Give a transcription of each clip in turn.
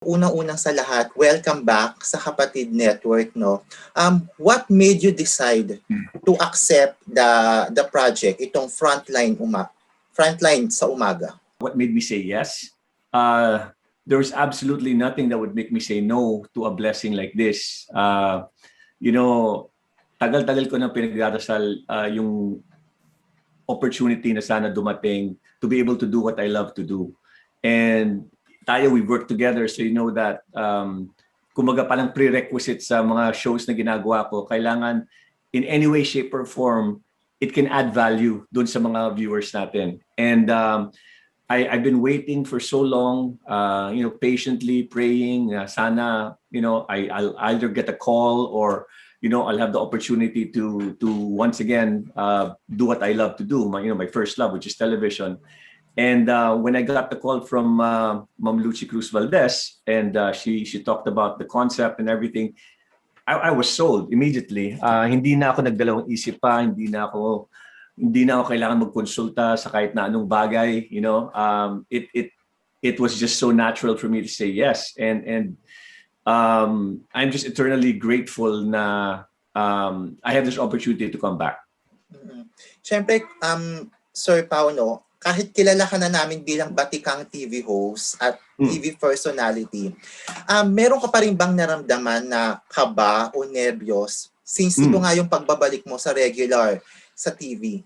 Unang-unang sa lahat, welcome back sa Kapatid Network, no. What made you decide to accept the project, itong Frontline sa Umaga? What made me say yes? There was absolutely nothing that would make me say no to a blessing like this. You know, tagal-tagal ko na pinagdarasal yung opportunity na sana dumating to be able to do what I love to do. And tayo, we work together, so you know that kumbaga palang prerequisite sa mga shows na ginagawa ko, kailangan in any way, shape, or form, it can add value dun sa mga viewers natin. And I've been waiting for so long, patiently praying, sana, I'll either get a call or, I'll have the opportunity to once again do what I love to do, my first love, which is television. And when I got the call from Ma'am Lucy Cruz Valdez, and she talked about the concept and everything, I was sold immediately. Hindi na ako nagdalawang isip pa, hindi na ako kailangan magkonsulta sa kahit na anong bagay. It was just so natural for me to say yes, and I'm just eternally grateful na I have this opportunity to come back. Siyempre, Sir Paolo, kahit kilala ka na namin bilang batikang TV host at TV personality, meron ka pa rin bang naramdaman na kaba o nerbiyos since ito nga yung pagbabalik mo sa regular sa TV?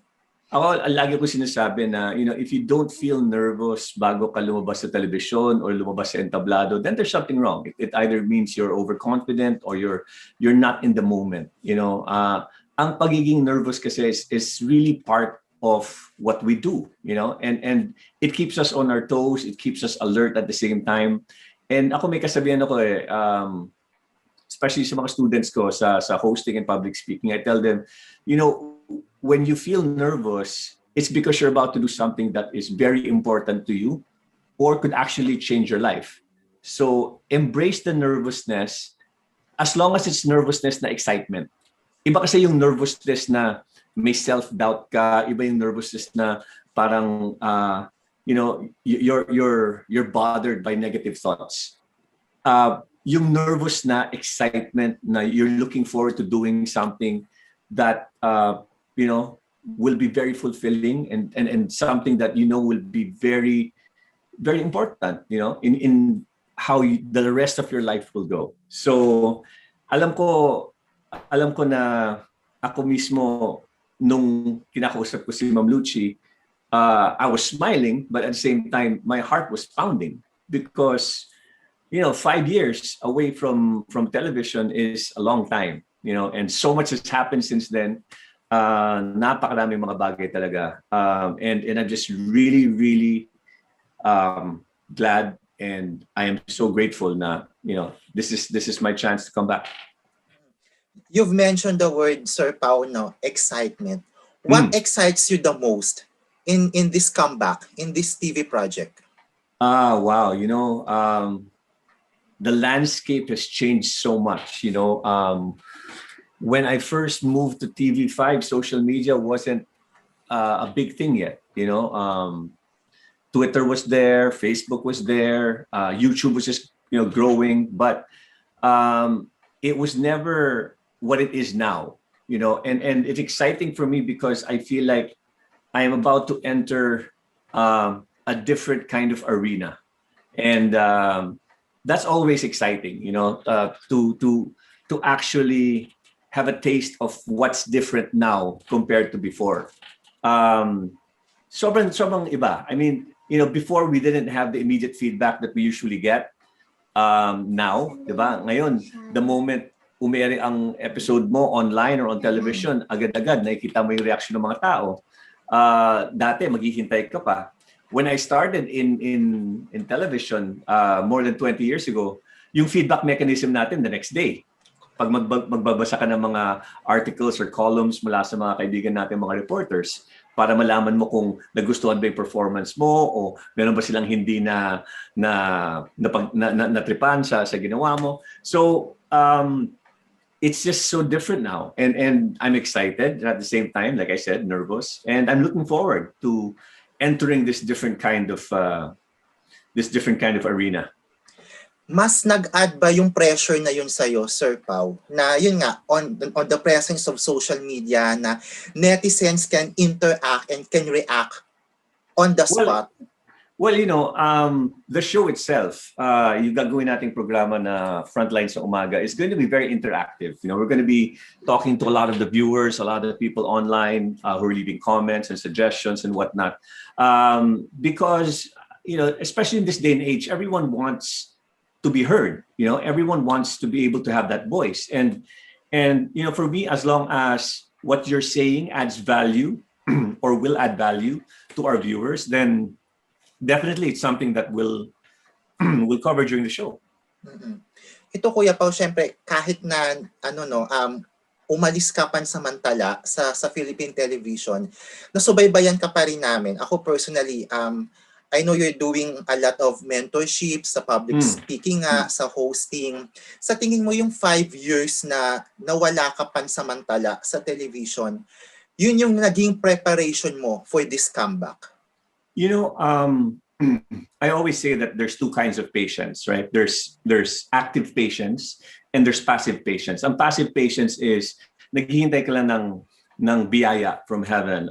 Ako, lagi ko sinasabi na, if you don't feel nervous bago ka lumabas sa television or lumabas sa entablado, then there's something wrong. It either means you're overconfident or you're not in the moment. Ang pagiging nervous kasi is really part of what we do, and it keeps us on our toes, it keeps us alert at the same time. And ako may kasabihan ako especially sa mga students ko sa hosting and public speaking, I tell them, when you feel nervous, it's because you're about to do something that is very important to you or could actually change your life. So embrace the nervousness as long as it's nervousness na excitement. Iba kasi yung nervousness na may self-doubt ka, iba yung nervousness na parang you're bothered by negative thoughts. Yung nervous na excitement na you're looking forward to doing something that will be very fulfilling and something that will be very, very important, in how the rest of your life will go. So alam ko na ako mismo nung kinakausap ko si Ma'am Lucy, I was smiling, but at the same time my heart was pounding because 5 years away from television is a long time, and so much has happened since then. Napakaraming mga bagay talaga, and I'm just really, really glad, and I am so grateful na this is my chance to come back. You've mentioned the word, Sir Paolo, excitement. What excites you the most in this comeback, in this TV project? Wow, the landscape has changed so much. When I first moved to TV5, social media wasn't a big thing yet. Twitter was there, Facebook was there, YouTube was just growing, but it was never what it is now. And it's exciting for me because I feel like I am about to enter a different kind of arena, and that's always exciting. To actually have a taste of what's different now compared to before. Sobrang iba. I mean, before we didn't have the immediate feedback that we usually get. Now, diba? Ngayon, the moment umere ang episode mo online or on television, agad-agad nakikita mo yung reaction ng mga tao. Dati, maghihintay ka pa. When I started in television more than 20 years ago, yung feedback mechanism natin the next day. Pag magbabasa ka ng mga articles or columns mula sa mga kaibigan natin, mga reporters, para malaman mo kung nagustuhan ba yung performance mo o meron ba silang hindi na tripan sa ginawa mo. So it's just so different now, and I'm excited at the same time, like I said, nervous, and I'm looking forward to entering this different kind of arena. mas nag-add ba yung pressure na yun sa'yo, Sir Pao? Na yun nga, on the presence of social media na netizens can interact and can react on the Well, spot. Well, the show itself, yung gagawin nating programa na Frontline sa Umaga is going to be very interactive. We're going to be talking to a lot of the viewers, a lot of the people online who are leaving comments and suggestions and whatnot. Because, especially in this day and age, everyone wants to be heard. Everyone wants to be able to have that voice. And for me, as long as what you're saying adds value or will add value to our viewers, then definitely it's something that we'll cover during the show. Mm-mm. Ito Kuya Pao, syempre kahit na umalis ka pansamantala sa Philippine television, nasubaybayan ka pa rin namin. Ako personally, I know you're doing a lot of mentorship sa public speaking sa hosting. Sa tingin mo yung 5 years na nawala ka pansamantala sa television, yun yung naging preparation mo for this comeback? I always say that there's two kinds of patients, right? There's active patients and there's passive patients. Ang passive patients is naghihintay ka lang ng biyaya from heaven.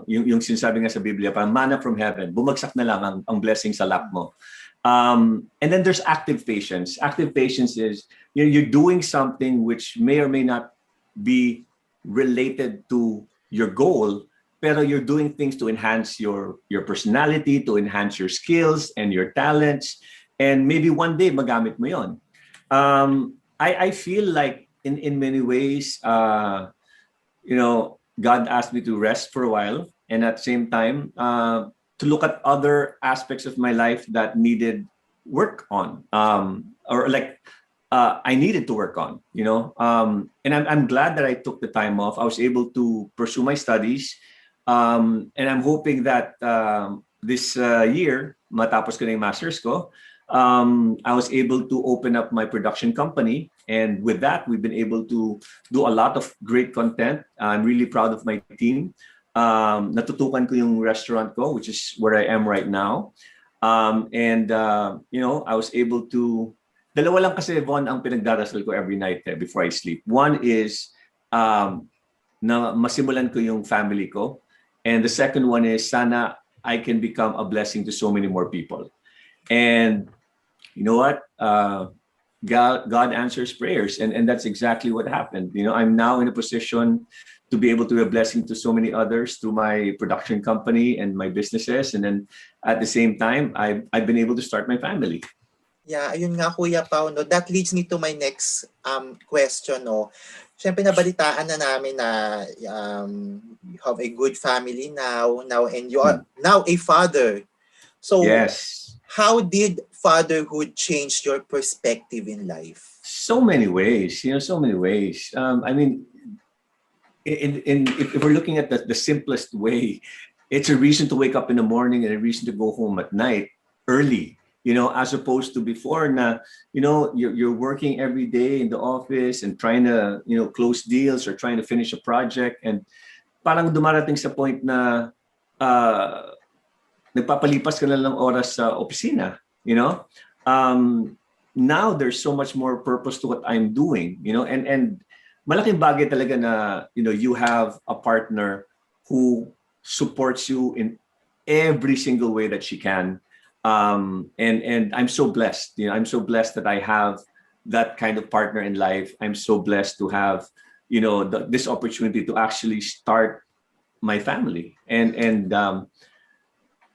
Yung sinasabi nga sa Biblia, parang manna from heaven. Bumagsak na lang ang blessing sa lap mo. And then there's active patients. Active patients is you're doing something which may or may not be related to your goal, pero you're doing things to enhance your personality, to enhance your skills and your talents, and maybe one day magamit mo yon. I feel like in many ways, God asked me to rest for a while, and at the same time, to look at other aspects of my life that needed work on, I needed to work on, and I'm glad that I took the time off. I was able to pursue my studies. And I'm hoping that this year, matapos ko na yung master's ko, I was able to open up my production company. And with that, we've been able to do a lot of great content. I'm really proud of my team. Natutukan ko yung restaurant ko, which is where I am right now. I was able to... Dalawa lang kasi, Von, ang pinagdarasal ko every night before I sleep. One is na masimulan ko yung family ko. And the second one is, sana I can become a blessing to so many more people. And you know what? God answers prayers. And that's exactly what happened. I'm now in a position to be able to be a blessing to so many others through my production company and my businesses. And then at the same time, I've been able to start my family. Yeah, ayun nga Kuya Pao, no? That leads me to my next question, no? Siyempre nabalitaan na namin na you have a good family now and you are now a father. So yes, how did fatherhood change your perspective in life? So many ways, so many ways. If we're looking at the simplest way, it's a reason to wake up in the morning and a reason to go home at night early. As opposed to before na, you're working every day in the office and trying to, close deals or trying to finish a project, and parang dumarating sa point na nagpapalipas ka na lang oras sa opisina, now there's so much more purpose to what I'm doing, and malaking bagay talaga na, you have a partner who supports you in every single way that she can. And I'm so blessed. I'm so blessed that I have that kind of partner in life. I'm so blessed to have, this opportunity to actually start my family. And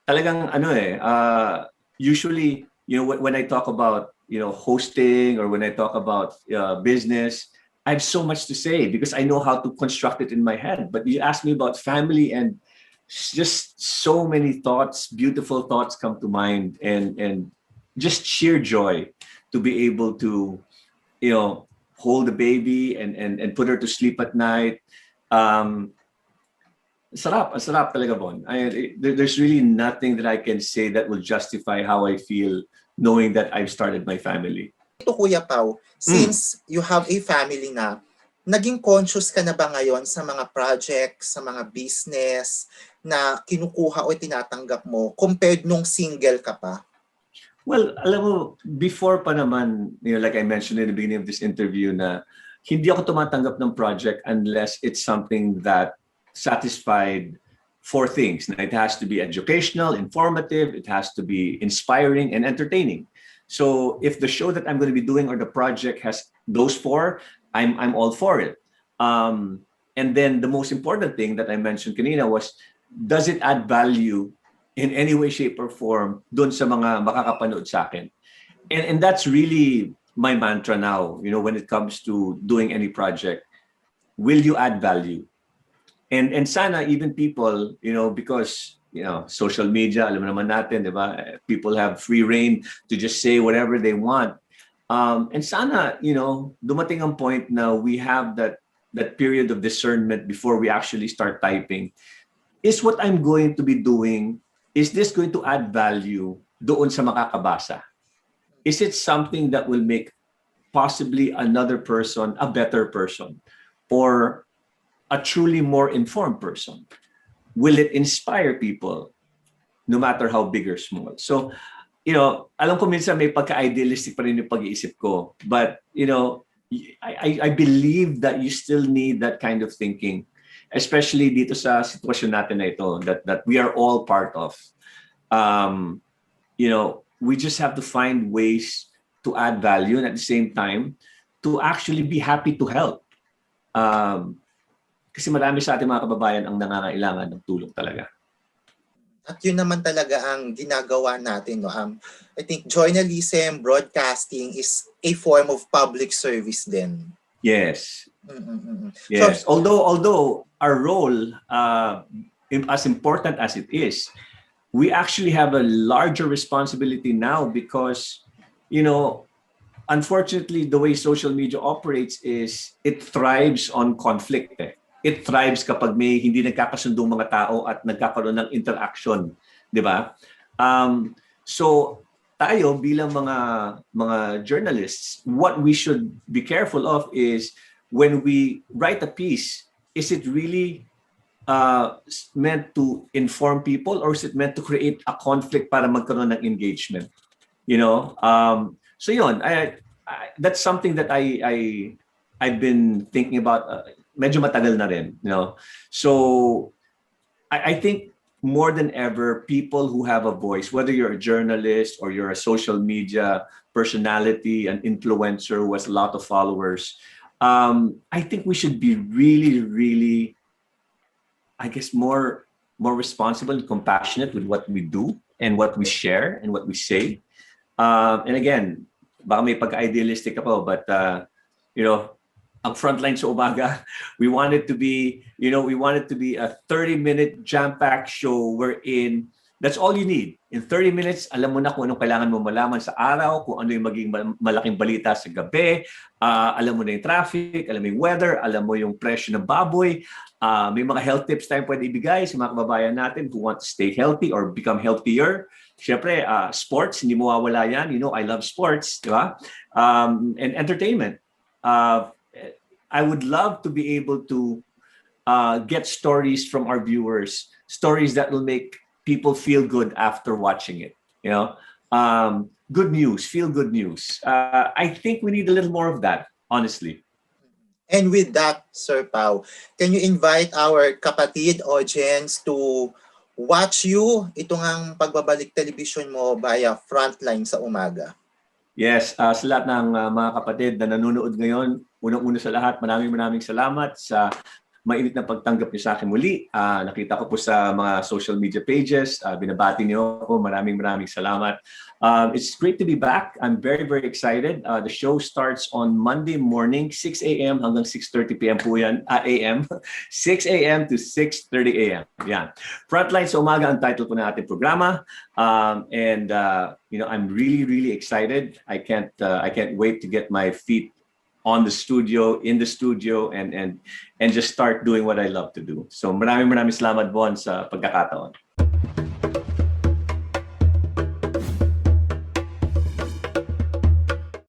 talagang usually, when I talk about, hosting, or when I talk about business, I have so much to say because I know how to construct it in my head. But you ask me about family, and just so many thoughts, beautiful thoughts come to mind, and just sheer joy to be able to, hold the baby and put her to sleep at night. Sarap talaga, Bon. There's really nothing that I can say that will justify how I feel knowing that I've started my family. Ito Kuya Pao, since you have a family na, naging conscious ka na ba ngayon sa mga projects, sa mga business na kinukuha o tinatanggap mo compared nung single ka pa? Well, alam mo, before pa naman, like I mentioned in the beginning of this interview na hindi ako tumatanggap ng project unless it's something that satisfied four things. Na it has to be educational, informative, it has to be inspiring, and entertaining. So if the show that I'm going to be doing or the project has those four, I'm all for it. And then the most important thing that I mentioned kanina was, does it add value in any way, shape, or form doon sa mga makakapanood sa akin? And that's really my mantra now, when it comes to doing any project. Will you add value? And sana even people, because social media, alam naman natin, di ba? People have free reign to just say whatever they want. And sana, dumating ang point na we have that period of discernment before we actually start typing. Is what I'm going to be doing, is this going to add value doon sa makakabasa? Is it something that will make possibly another person a better person or a truly more informed person? Will it inspire people no matter how big or small? So, alam ko minsan may pagka-idealistic pa rin yung pag-iisip ko. But, I believe that you still need that kind of thinking, especially dito sa sitwasyon natin na ito that we are all part of. We just have to find ways to add value and at the same time to actually be happy to help. Kasi marami sa ating mga kababayan ang nangangailangan ng tulong talaga. At yun naman talaga ang ginagawa natin. No? I think journalism, broadcasting is a form of public service din. Yes. So, Yes. Although our role, as important as it is, we actually have a larger responsibility now because, unfortunately, the way social media operates is it thrives on conflict. It thrives kapag may hindi nagkakasundong mga tao at nagkakaroon ng interaction, di ba? So tayo bilang mga journalists, what we should be careful of is when we write a piece, is it really meant to inform people or is it meant to create a conflict para magkaroon ng engagement? So yun, that's something that I've been thinking about. Medyo matagal na rin, So I think more than ever, people who have a voice, whether you're a journalist or you're a social media personality, an influencer who has a lot of followers, I think we should be really, really, I guess, more responsible and compassionate with what we do and what we share and what we say. And again, baka may pagka-idealistic ako, but ang Frontline sa Umaga, we wanted to be a 30-minute jam-packed show wherein that's all you need. In 30 minutes, alam mo na kung anong kailangan mo malaman sa araw, kung ano yung maging malaking balita sa gabi, alam mo na yung traffic, alam mo yung weather, alam mo yung presyo ng baboy, may mga health tips tayong pwede ibigay sa mga kababayan natin who want to stay healthy or become healthier. Siyempre, sports, hindi mawawala yan. I love sports, di ba? And entertainment. I would love to be able to get stories from our viewers, stories that will make people feel good after watching it. Good news, feel good news. I think we need a little more of that, honestly. And with that, Sir Pao, can you invite our Kapatid audience to watch you itong ang pagbabalik-telebisyon mo via Frontline sa Umaga? Yes, sa lahat ng mga kapatid na nanonood ngayon, unang-una sa lahat, maraming salamat sa mainit na pagtanggap niyo sa akin muli. Nakita ko po sa mga social media pages, binabati niyo ako, maraming salamat. It's great to be back. I'm very excited. The show starts on Monday morning, 6 a.m. hanggang 6:30 p.m. po yan, a.m. 6 a.m. to 6:30 a.m. Yan. Frontline sa Umaga ang title po ng ating programa. And I'm really excited. I can't wait to get my feet in the studio, and just start doing what I love to do. So maraming salamat, Bon, sa pagkakataon.